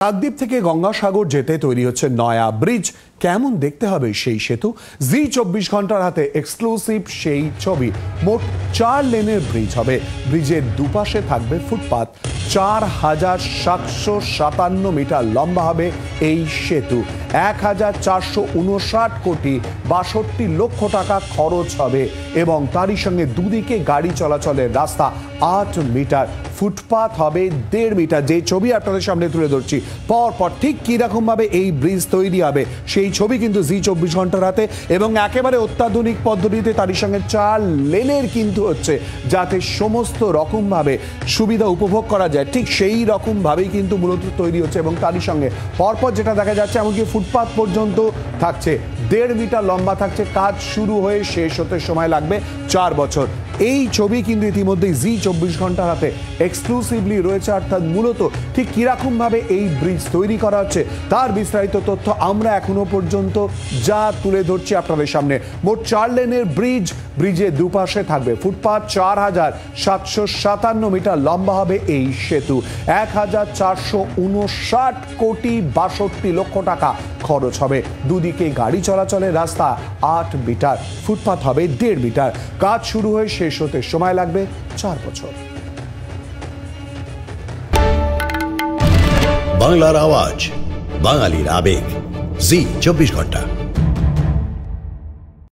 কাকদ্বীপ থেকে গঙ্গাসাগর যেতে তৈরি হচ্ছে নয়া ব্রিজ। কেমন দেখতে হবে সেই সেতু? জি 24 ঘন্টার হাতে এক্সক্লুসিভ সেই ছবি। মোট 4 লেনের ব্রিজ হবে। ব্রিজের দুপাশে থাকবে ফুটপাত। 4757 মিটার লম্বা হবে এই সেতু। 1459 কোটি 62 লক্ষ টাকা খরচ হবে এবং তারই সঙ্গে দুদিকে গাড়ি চলাচলের রাস্তা 8 মিটার, ফুটপাত হবে 1.5 মিটার। যে ছবি আপনাদের সামনে তুলে ধরছি পরপর ঠিক কিরকম ভাবে এই ব্রিজ তৈরি হবে সেই ছবি কিন্তু জি 24 ঘন্টার হাতে এবং একেবারে অত্যাধুনিক পদ্ধতিতে, তারই সঙ্গে 4 লেনের কিন্তু হচ্ছে, যাতে সমস্ত রকম ভাবে সুবিধা উপভোগ করা যায় ঠিক সেই রকম ভাবেই কিন্তু মূলত তৈরি হচ্ছে এবং তারই সঙ্গে পরপর যেটা দেখা যাচ্ছে এমনকি ফুটপাত পর্যন্ত থাকছে। 1.5 মিটার লম্বা থাকছে। কাজ শুরু হয়ে শেষ হতে সময় লাগবে 4 বছর। এই ছবি কিন্তু ইতিমধ্যেই জি 24 ঘন্টার হাতে এক্সক্লুসিভলি রয়েছে। অর্থাৎ মূলত ঠিক কিরকম ভাবে এই ব্রিজ তৈরি করা হচ্ছে তার বিস্তারিত তথ্য আমরা এখনো পর্যন্ত যা তুলে ধরছি আপনাদের সামনে। মোট 4 লেনের ব্রিজ। ব্রিজের দুপাশে থাকবে ফুটপাত। 4757 মিটার লম্বা হবে এই সেতু। 1459 কোটি 62 লক্ষ টাকা খরচ হবে। দুদিকে গাড়ি চলাচলের রাস্তা 8 মিটার, ফুটপাত হবে 1.5 মিটার। কাজ শুরু হয়ে শেষ হতে সময় লাগবে 4 বছর। বাংলার আওয়াজ, বাঙালির আবেগ, জি 24 ঘন্টা।